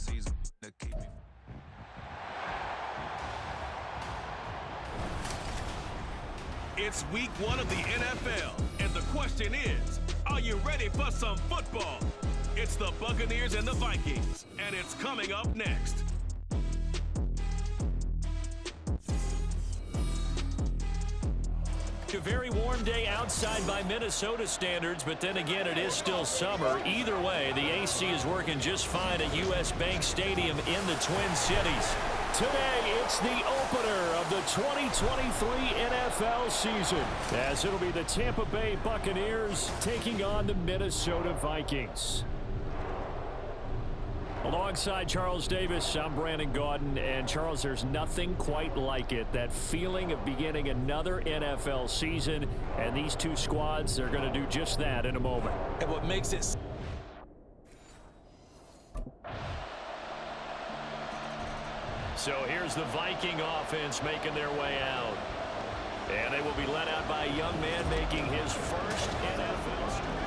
season to keep me. It's week 1 of the NFL, and the question is, are you ready for some football? It's the Buccaneers and the Vikings, and it's coming up next. A very warm day outside by Minnesota standards, but then again, it is still summer. Either way, the AC is working just fine at US Bank Stadium in the Twin Cities. Today, it's the opener of the 2023 NFL season, as it'll be the Tampa Bay Buccaneers taking on the Minnesota Vikings. Alongside Charles Davis, I'm Brandon Gaudin, and Charles, there's nothing quite like it. That feeling of beginning another NFL season, and these two squads are going to do just that in a moment. And what makes it... So here's the Viking offense making their way out. And they will be led out by a young man making his first NFL start.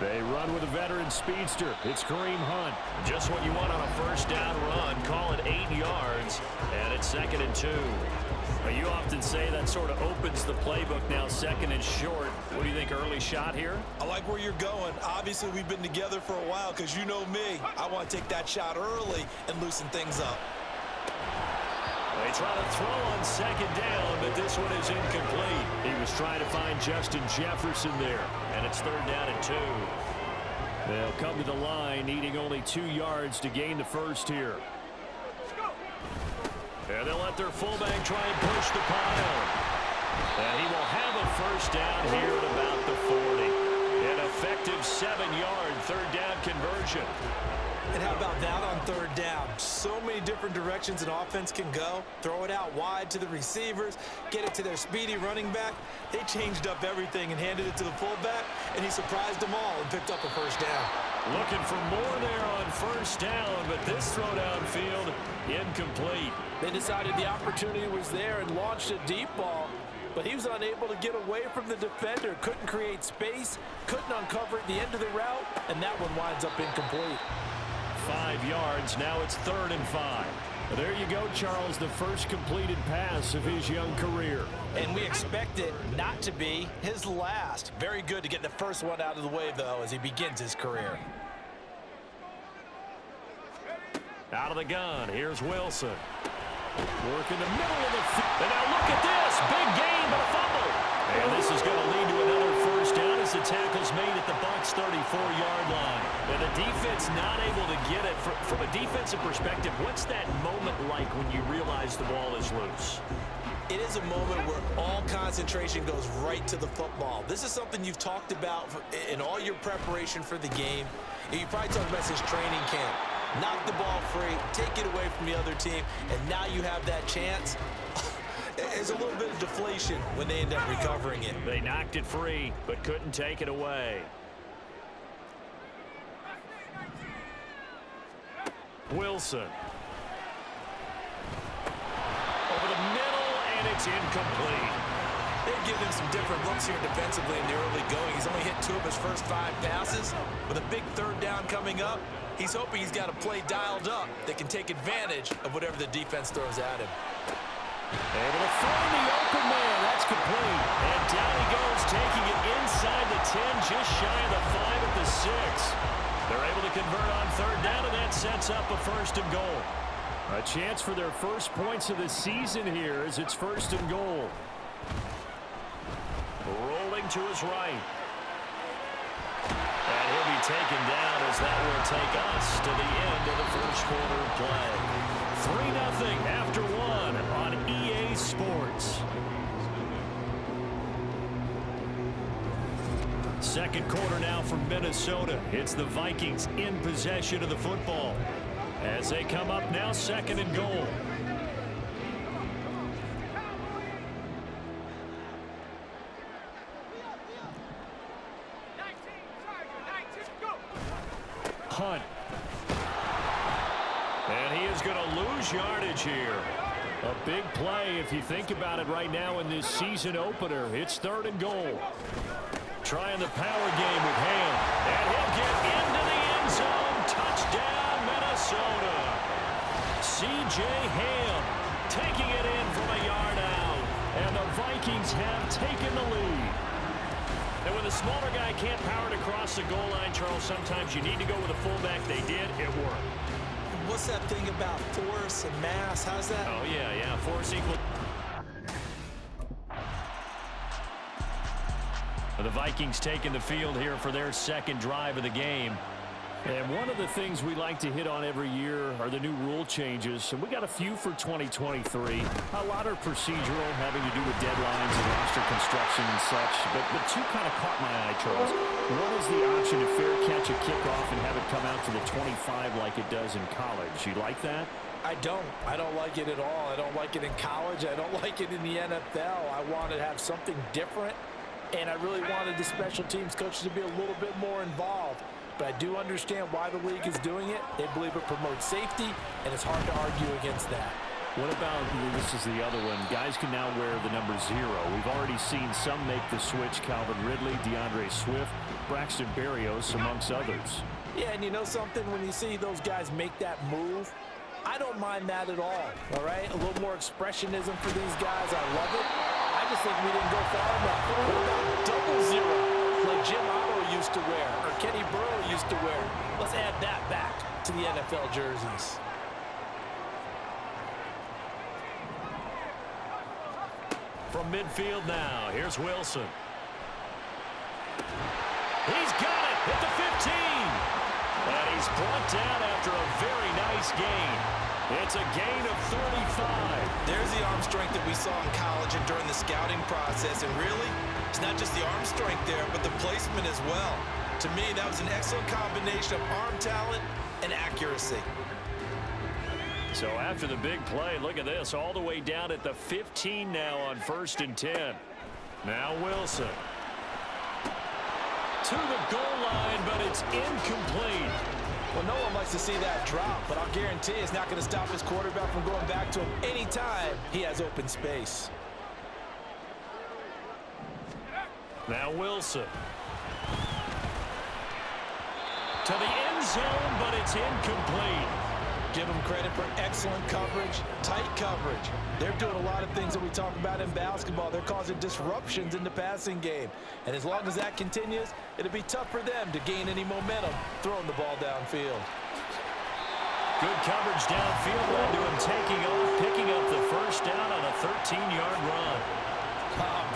They run with a veteran speedster. It's Kareem Hunt. Just what you want on a first down run. Call it 8 yards, and it's 2nd and 2. You often say that sort of opens the playbook now, 2nd and short. What do you think, early shot here? I like where you're going. Obviously, we've been together for a while because you know me. I want to take that shot early and loosen things up. They try to throw on 2nd down, but this one is incomplete. He was trying to find Justin Jefferson there, and it's 3rd down and 2. They'll come to the line, needing only 2 yards to gain the first here. And they'll let their fullback try and push the pile. And he will have a first down here at about the 40. An effective 7-yard 3rd down conversion. And how about that on 3rd down? So many different directions an offense can go. Throw it out wide to the receivers, get it to their speedy running back. They changed up everything and handed it to the fullback, and he surprised them all and picked up a first down. Looking for more there on 1st down, but this throw downfield incomplete. They decided the opportunity was there and launched a deep ball, but he was unable to get away from the defender, couldn't create space, couldn't uncover at the end of the route, and that one winds up incomplete. 5 yards, now it's 3rd and 5. There you go, Charles, the first completed pass of his young career. And we expect it not to be his last. Very good to get the first one out of the way, though, as he begins his career. Out of the gun, here's Wilson. Work in the middle of the field. And now look at this. Big gain, but a fumble. And this is going to lead to another first down as the tackle's made at the Bucs' 34-yard line. And the defense not able to get it. From a defensive perspective, what's that moment like when you realize the ball is loose? It is a moment where all concentration goes right to the football. This is something you've talked about in all your preparation for the game. You probably talked about since training camp. Knock the ball free, take it away from the other team, and now you have that chance. There's a little bit of deflation when they end up recovering it. They knocked it free, but couldn't take it away. Wilson. Over the middle, and it's incomplete. They've given him some different looks here defensively in the early going. He's only hit 2 of his first 5 passes. With a big 3rd down coming up, he's hoping he's got a play dialed up that can take advantage of whatever the defense throws at him. Able to find the open man. That's complete. And down he goes, taking it inside the 10, just shy of the 5 at the 6. They're able to convert on 3rd down, and that sets up a 1st and goal. A chance for their first points of the season here as it's 1st and goal. Rolling to his right. And he'll be taken down as that will take us to the end of the first quarter of play. 3-0 after 1 on EA Sports. Second quarter now from Minnesota. It's the Vikings in possession of the football as they come up now 2nd and goal. Hunt. And he is going to lose yardage here. A big play if you think about it right now in this season opener. It's 3rd and goal. Trying the power game with Ham. And he'll get into the end zone. Touchdown, Minnesota. C.J. Ham taking it in from a yard out. And the Vikings have taken the lead. And when the smaller guy can't power it across the goal line, Charles, sometimes you need to go with a fullback. They did. It worked. What's that thing about force and mass? How's that? Oh, yeah. Force equal. The Vikings taking the field here for their second drive of the game. And one of the things we like to hit on every year are the new rule changes. And we got a few for 2023. A lot are procedural, having to do with deadlines and roster construction and such. But two kind of caught my eye, Charles. One is the option to fair catch a kickoff and have it come out to the 25 like it does in college. You like that? I don't like it at all. I don't like it in college. I don't like it in the NFL. I want to have something different. And I really wanted the special teams coaches to be a little bit more involved. But I do understand why the league is doing it. They believe it promotes safety, and it's hard to argue against that. What about, this is the other one, guys can now wear the number 0. We've already seen some make the switch, Calvin Ridley, DeAndre Swift, Braxton Berrios, amongst others. Yeah, and you know something? When you see those guys make that move, I don't mind that at all right? A little more expressionism for these guys. I love it. I just think we didn't go far enough. What about 00? Like Jim Otto used to wear, or Kenny Burrow used to wear. Let's add that back to the NFL jerseys. From midfield now, here's Wilson. He's got it at the 15. And he's brought down after a very nice gain. It's a gain of 35. There's the arm strength that we saw in college and during the scouting process. And really, it's not just the arm strength there, but the placement as well. To me, that was an excellent combination of arm talent and accuracy. So after the big play, look at this, all the way down at the 15 now on 1st and 10. Now Wilson. To the goal line, but it's incomplete. Well, no one likes to see that drop, but I'll guarantee it's not going to stop his quarterback from going back to him anytime he has open space. Now Wilson. To the end zone, but it's incomplete. Give them credit for excellent coverage, tight coverage. They're doing a lot of things that we talk about in basketball. They're causing disruptions in the passing game. And as long as that continues, it'll be tough for them to gain any momentum throwing the ball downfield. Good coverage downfield led to him taking off, picking up the first down on a 13-yard run.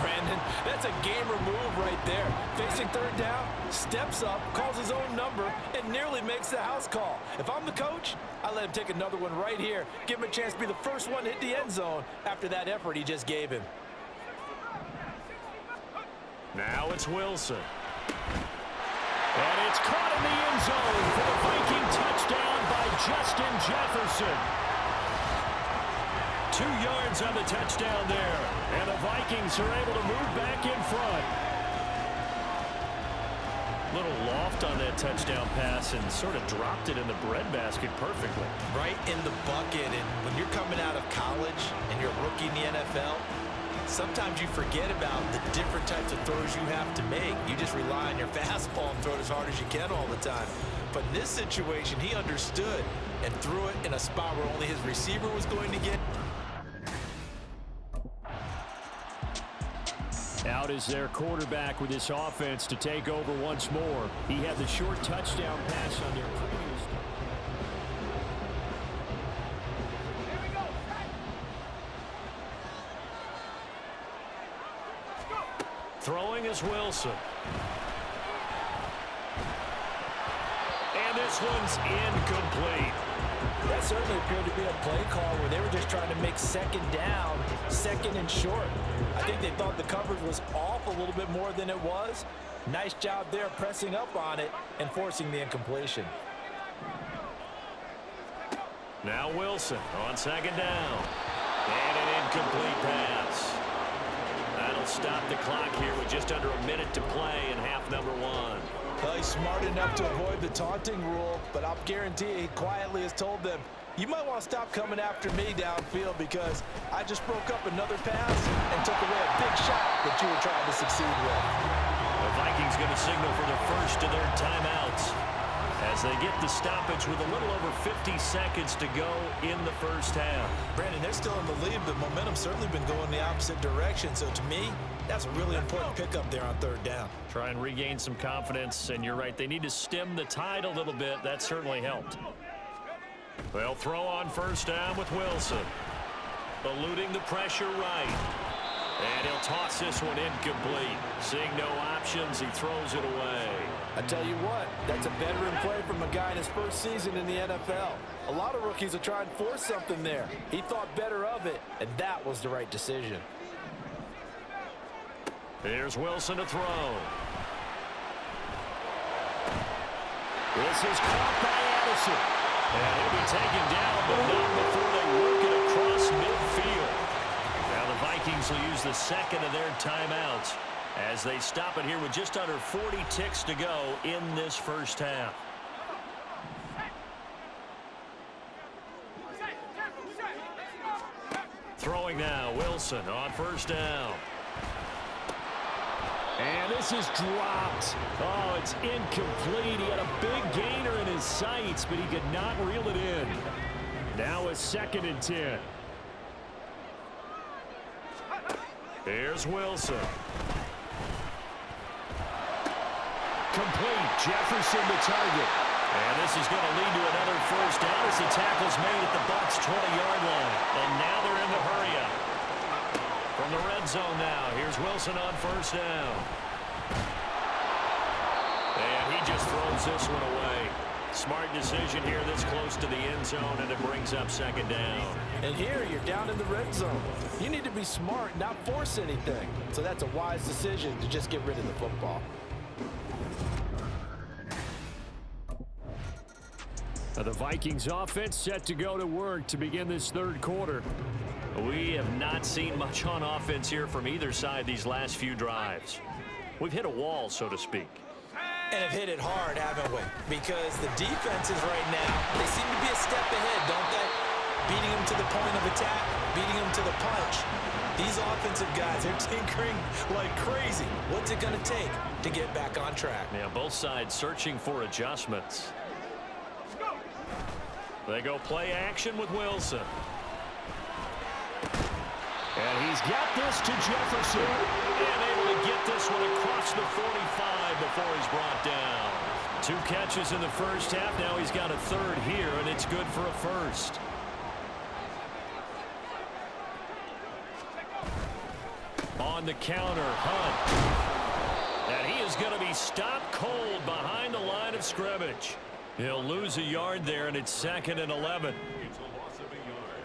Brandon, that's a gamer move right there. Facing 3rd down, steps up, calls his own number, and nearly makes the house call. If I'm the coach, I let him take another one right here. Give him a chance to be the first one to hit the end zone after that effort he just gave him. Now it's Wilson. And it's caught in the end zone for the Viking touchdown by Justin Jefferson. 2 yards on the touchdown there. And the Vikings are able to move back in front. Little loft on that touchdown pass and sort of dropped it in the breadbasket perfectly. Right in the bucket. And when you're coming out of college and you're a rookie in the NFL, sometimes you forget about the different types of throws you have to make. You just rely on your fastball and throw it as hard as you can all the time. But in this situation, he understood and threw it in a spot where only his receiver was going to get. Out is their quarterback with this offense to take over once more. He had the short touchdown pass on their previous. Throwing is Wilson. And this one's incomplete. That certainly appeared to be a play call where they were just trying to make 2nd down, 2nd and short. I think they thought the coverage was off a little bit more than it was. Nice job there pressing up on it and forcing the incompletion. Now Wilson on 2nd down. And an incomplete pass. That'll stop the clock here with just under a minute to play in half number 1. Well, he's smart enough to avoid the taunting rule, but I'll guarantee he quietly has told them, You might want to stop coming after me downfield because I just broke up another pass and took away a big shot that you were trying to succeed with. The Vikings going to signal for the first of their timeouts as they get the stoppage with a little over 50 seconds to go in the first half. Brandon, they're still in the lead, but momentum's certainly been going the opposite direction. So to me, that's a really important pickup there on third down. Try and regain some confidence, and you're right, they need to stem the tide a little bit. That certainly helped. They'll throw on first down with Wilson. Eluding the pressure right. And he'll toss this one incomplete. Seeing no options, he throws it away. I tell you what, that's a veteran play from a guy in his first season in the NFL. A lot of rookies will try and force something there. He thought better of it, and that was the right decision. Here's Wilson to throw. This is caught by Addison. And he'll be taken down, but not before they work it across midfield. Now the Vikings will use the second of their timeouts as they stop it here with just under 40 ticks to go in this first half. Throwing now, Wilson on first down. And this is dropped. Oh, it's incomplete. He had a big gainer in his sights, but he could not reel it in. Now a 2nd and 10. Here's Wilson. Complete. Jefferson the target. And this is going to lead to another first down as the tackle's made at the Bucs' 20-yard line. And now they're in the hurry-up. From the red zone now, here's Wilson on first down. And he just throws this one away. Smart decision here this close to the end zone, and it brings up 2nd down. And here, you're down in the red zone. You need to be smart, not force anything. So that's a wise decision to just get rid of the football. Now the Vikings offense set to go to work to begin this third quarter. We have not seen much on offense here from either side these last few drives. We've hit a wall, so to speak. And have hit it hard, haven't we? Because the defenses right now, they seem to be a step ahead, don't they? Beating them to the point of attack, beating them to the punch. These offensive guys are tinkering like crazy. What's it going to take to get back on track? Yeah, both sides searching for adjustments. They go play action with Wilson. And he's got this to Jefferson. And able to get this one across the 45 before he's brought down. 2 catches in the first half. Now he's got a 3rd here, and it's good for a 1st. On the counter, Hunt. And he is going to be stopped cold behind the line of scrimmage. He'll lose a yard there, and it's 2nd and 11. It's a loss of a yard.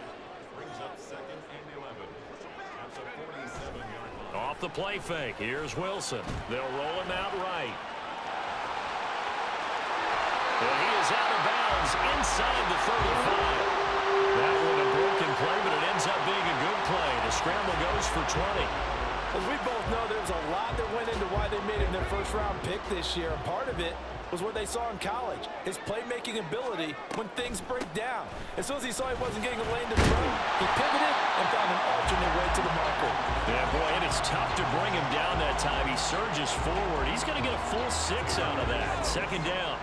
Brings up 2nd and 11. That's a 47-yard line. Off the play fake. Here's Wilson. They'll roll him out right. And he is out of bounds inside the 35. That one a broken play, but it ends up being a good play. The scramble goes for 20. As we both know, there's a lot that went into why they made him their first-round pick this year. And part of it was what they saw in college, his playmaking ability when things break down. As soon as he saw he wasn't getting a lane to throw, he pivoted and found an alternate way to the marker. Yeah, boy, it is tough to bring him down that time. He surges forward. He's going to get a full 6 out of that. 2nd down.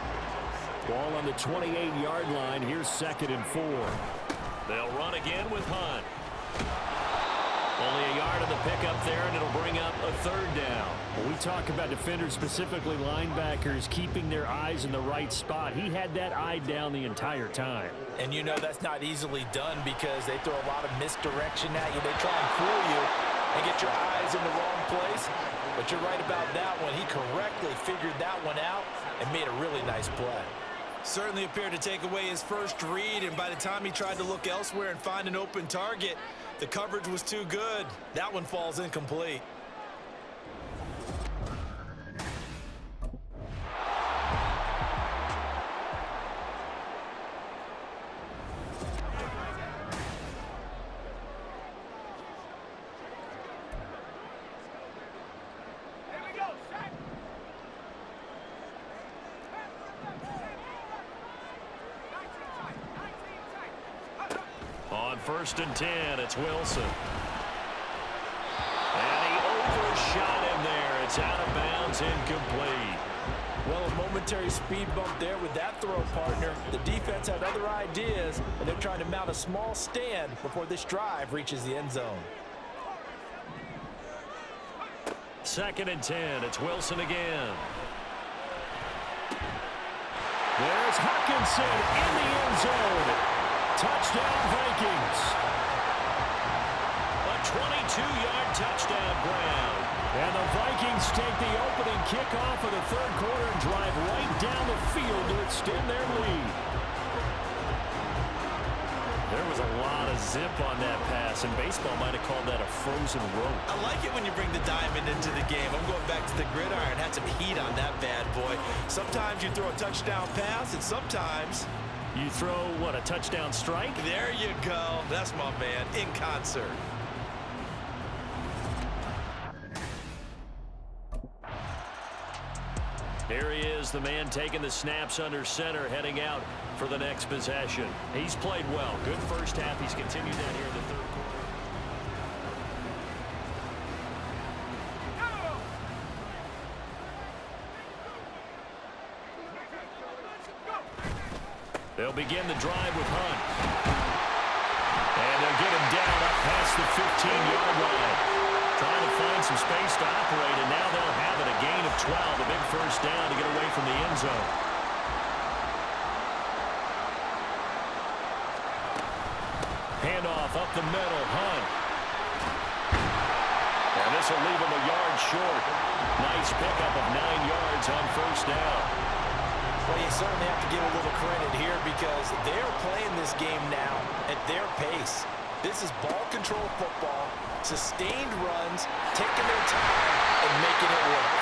Ball on the 28-yard line. Here's 2nd and 4. They'll run again with Hunt. Only a yard of the pickup there, and it'll bring up a 3rd down. When we talk about defenders, specifically linebackers, keeping their eyes in the right spot, he had that eye down the entire time. And you know that's not easily done because they throw a lot of misdirection at you. They try and fool you and get your eyes in the wrong place. But you're right about that one. He correctly figured that one out and made a really nice play. Certainly appeared to take away his first read, and by the time he tried to look elsewhere and find an open target, the coverage was too good. That one falls incomplete. first and 10. It's Wilson. And he overshot him there. It's out of bounds, incomplete. Well, a momentary speed bump there with that throw, partner. The defense had other ideas, and they're trying to mount a small stand before this drive reaches the end zone. Second and 10. It's Wilson again. There's Hawkinson in the end zone. Touchdown, Vikings. A 22-yard touchdown grab. And the Vikings take the opening kickoff of the third quarter and drive right down the field to extend their lead. There was a lot of zip on that pass, and baseball might have called that a frozen rope. I like it when you bring the diamond into the game. I'm going back to the gridiron. Had some heat on that bad boy. Sometimes you throw a touchdown pass, and sometimes you throw, what, a touchdown strike? There you go. That's my man, in concert. Here he is, the man taking the snaps under center, heading out for the next possession. He's played well. Good first half. He's continued that here in the third quarter. They'll begin the drive with Hunt. And they'll get him down up past the 15-yard line. Trying to find some space to operate, and now they'll have it. A gain of 12, a big first down to get away from the end zone. Handoff up the middle, Hunt. And this will leave him a yard short. Nice pickup of 9 yards on first down. Well, you certainly have to give a little credit here because they're playing this game now at their pace. This is ball control football, sustained runs, taking their time, and making it work.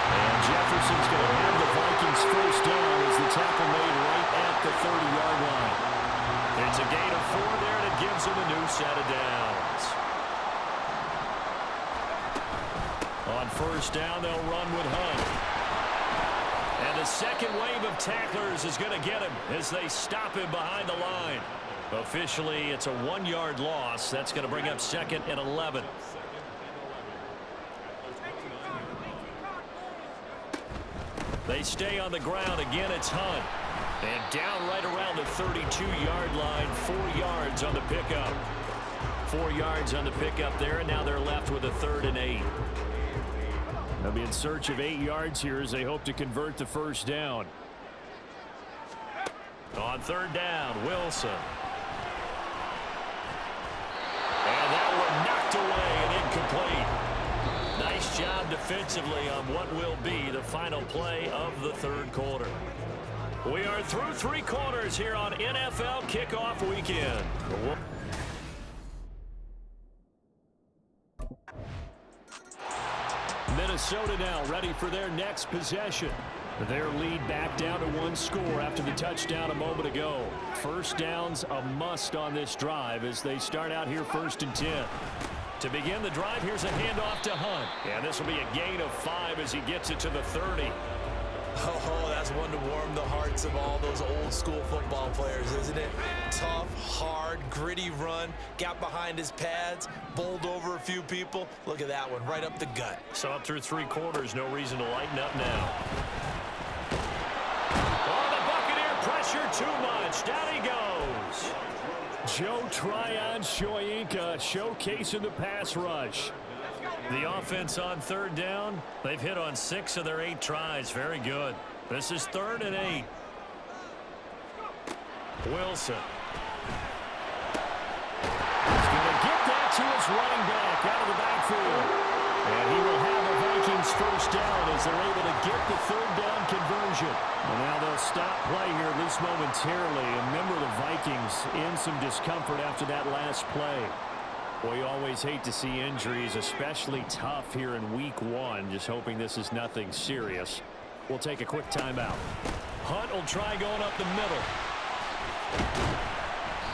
And Jefferson's going to have the Vikings first down as the tackle made right at the 30-yard line. It's a gain of 4 there, and it gives him a new set of downs. On first down, they'll run with Hunt. And the second wave of tacklers is going to get him as they stop him behind the line. Officially, it's a 1-yard loss. That's going to bring up second and 11. They stay on the ground. Again, it's Hunt. And down right around the 32-yard line. 4 yards on the pickup. 4 yards on the pickup there, and now they're left with a 3rd and 8. They'll be in search of 8 yards here as they hope to convert the first down. On third down, Wilson. And that one knocked away and incomplete. Nice job defensively on what will be the final play of the third quarter. We are through 3 quarters here on NFL Kickoff Weekend. Minnesota now ready for their next possession. Their lead back down to 1 score after the touchdown a moment ago. First down's a must on this drive as they start out here 1st and 10. To begin the drive, here's a handoff to Hunt. And this will be a gain of 5 as he gets it to the 30. Oh, that's one to warm the hearts of all those old school football players, isn't it? Tough, hard, gritty run, got behind his pads, bowled over a few people. Look at that one, right up the gut. So up through 3 quarters, no reason to lighten up now. Oh, the Buccaneer pressure too much. Down he goes. Joe Tryon-Shoyinka showcasing the pass rush. The offense on third down, they've hit on 6 of their 8 tries. Very good. This is 3rd and 8. Wilson. He's going to get that to his running back out of the backfield. And he will have a Vikings first down as they're able to get the 3rd down conversion. And now they'll stop play here, at least momentarily. And remember, the Vikings in some discomfort after that last play. Boy, you always hate to see injuries, especially tough here in week 1. Just hoping this is nothing serious. We'll take a quick timeout. Hunt will try going up the middle.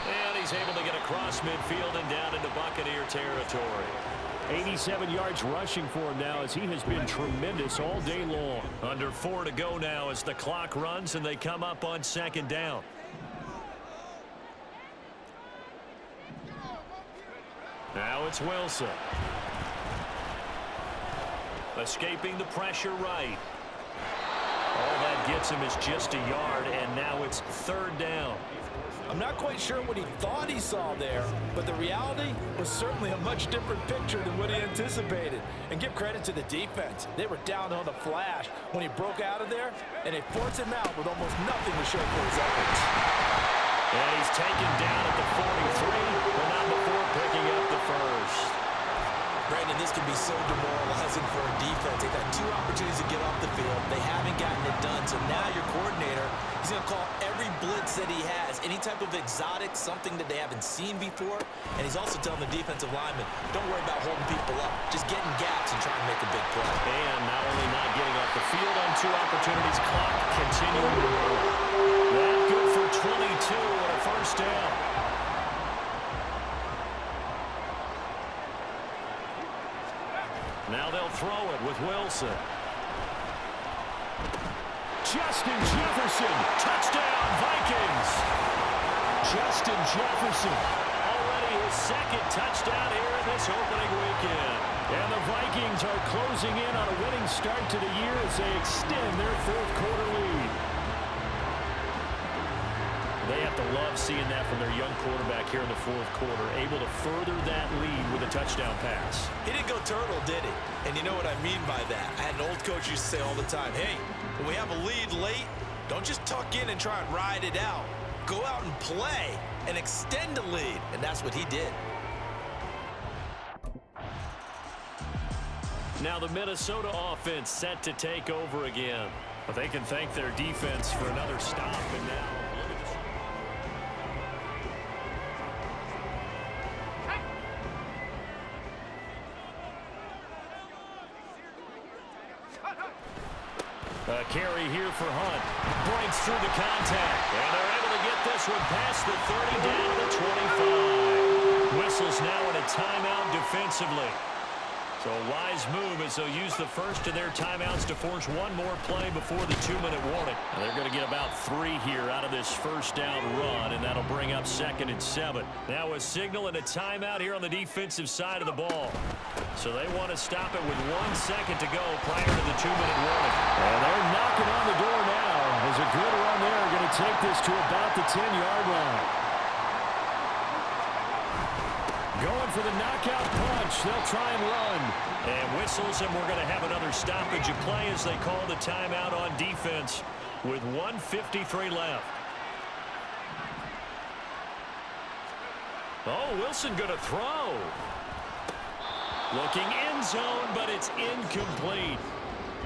And he's able to get across midfield and down into Buccaneer territory. 87 yards rushing for him now as he has been tremendous all day long. Under 4 to go now as the clock runs and they come up on 2nd down. Now it's Wilson. Escaping the pressure right. All that gets him is just a yard, and now it's third down. I'm not quite sure what he thought he saw there, but the reality was certainly a much different picture than what he anticipated. And give credit to the defense. They were down on the flash when he broke out of there, and they forced him out with almost nothing to show for his efforts. And he's taken down at the 43, but not before picking up the first. Brandon, this can be so demoralizing for a defense. They've had 2 opportunities to get off the field. They haven't gotten it done. So now your coordinator is going to call every blitz that he has, any type of exotic, something that they haven't seen before. And he's also telling the defensive lineman, don't worry about holding people up. Just get in gaps and try and make a big play. And not only not getting off the field on 2 opportunities, clock continuing to roll. That good for 22 and a first down. Now they'll throw it with Wilson. Justin Jefferson, touchdown Vikings. Justin Jefferson, already his 2nd touchdown here in this opening weekend. And the Vikings are closing in on a winning start to the year as they extend their 4th quarter lead. They have to love seeing that from their young quarterback here in the 4th quarter, able to further that lead with a touchdown pass. He didn't go turtle, did he? And you know what I mean by that. I had an old coach used to say all the time, hey, when we have a lead late, don't just tuck in and try and ride it out. Go out and play and extend the lead. And that's what he did. Now the Minnesota offense set to take over again. But they can thank their defense for another stop. And now look at this. A carry here for Hunt. Breaks through the contact. And they're able to get this one past the 30 down to the 25. Whistles now in a timeout defensively. So a wise move as they'll use the first of their timeouts to force one more play before the 2-minute warning. And they're going to get about 3 here out of this first down run, and that'll bring up 2nd and 7. Now a signal and a timeout here on the defensive side of the ball. So they want to stop it with 1 second to go prior to the 2-minute warning. And they're knocking on the door now. There's a good run there. Going to take this to about the 10-yard line. Going for the knockout punch. They'll try and run. And whistles, and we're going to have another stoppage of play as they call the timeout on defense with 1:53 left. Oh, Wilson going to throw. Looking end zone, but it's incomplete.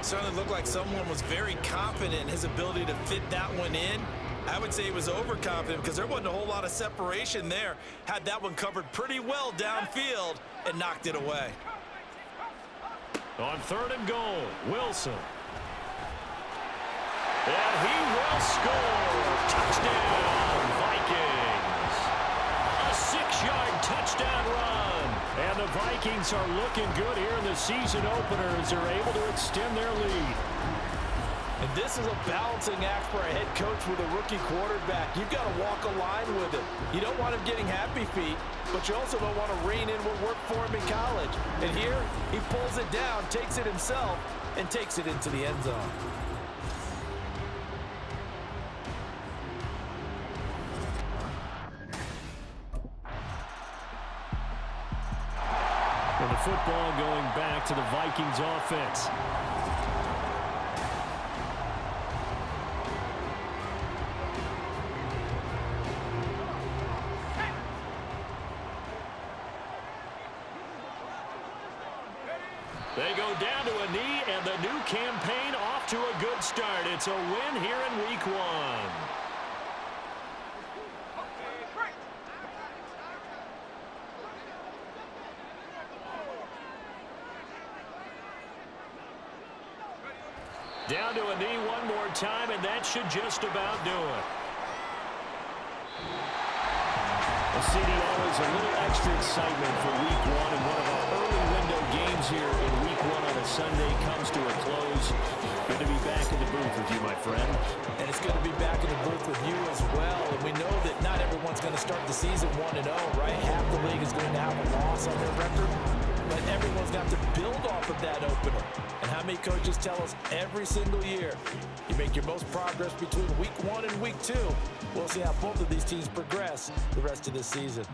Certainly looked like someone was very confident in his ability to fit that one in. I would say he was overconfident because there wasn't a whole lot of separation there. Had that one covered pretty well downfield and knocked it away. On 3rd and goal, Wilson. And he will score. Touchdown, Vikings. A 6-yard touchdown run. And the Vikings are looking good here in the season opener as they're able to extend their lead. And this is a balancing act for a head coach with a rookie quarterback. You've got to walk a line with him. You don't want him getting happy feet, but you also don't want to rein in what worked for him in college. And here, he pulls it down, takes it himself, and takes it into the end zone. And the football going back to the Vikings offense. They go down to a knee, and the new campaign off to a good start. It's a win here in week 1. Down to a knee one more time, and that should just about do it. The city always a little extra excitement for week 1 and one of our early window games here in week 1 on a Sunday comes to a close. Good to be back in the booth with you, my friend. And it's good to be back in the booth with you as well. And we know that not everyone's going to start the season 1-0, right? Half the league is going to have a loss on their record. But everyone's got to build off of that opener. And how many coaches tell us every single year, you make your most progress between week 1 and week 2. We'll see how both of these teams progress the rest of this season.